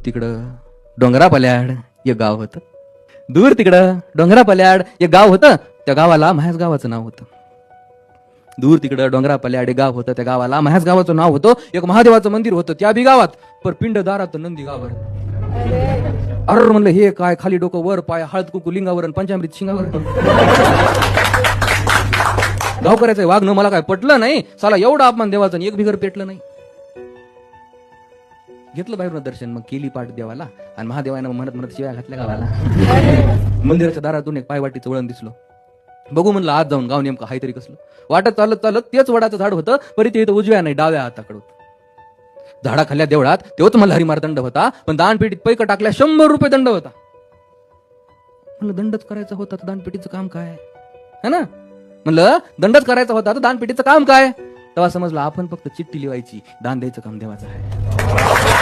तिकडं डोंगरा पल्याड एक गाव होतं. दूर तिकडं डोंगरा पल्याड एक गाव होतं. त्या गावाला माझ्याच गावाचं नाव होतं. दूर तिकडं डोंगरा पल्याड एक गाव होतं. त्या गावाला माझ्याच गावाचं नाव होतं. एक महादेवाचं मंदिर होतं त्या बी गावात. पर पिंड दारात नंदी गावावर. अर म्हणलं हे काय, खाली डोकं वर पाय, हळद कुंकू लिंगावर आणि पंचामृत शिंगावर. गावकऱ्याचं वागणं मला काय पटलं नाही. साला एवढा अपमान देवाचं एक बिगर पेटलं नाही. घेतलं बाहेरून दर्शन, मग केली पाठ देवाला आणि महादेवानं म्हणत म्हणत शिव्या घातल्या गावाला. मंदिराच्या दारातून एक पायवाटीचं वळण दिसलं. बघू म्हणलं आज जाऊन गाव नेमकं हाय तरी कसलं. वाटत चालत चालत तेच वडाचं झाड होतं. परी ते उजव्या नाही डाव्या हाताकडे होतं. झाडा खाल्ल्या देवळात तेव्हाच मला हरिमार दंड होता, पण दानपेटीत पैक टाकल्या 100 रुपये दंड होता. म्हणलं दंडच करायचा होता तर दानपेटीचं काम काय है ना. म्हणलं दंडच करायचा होता तर दानपेटीचं काम काय. तेव्हा समजलं आपण फक्त चिठ्ठी लिवायची, दान द्यायचं काम देवाचं आहे.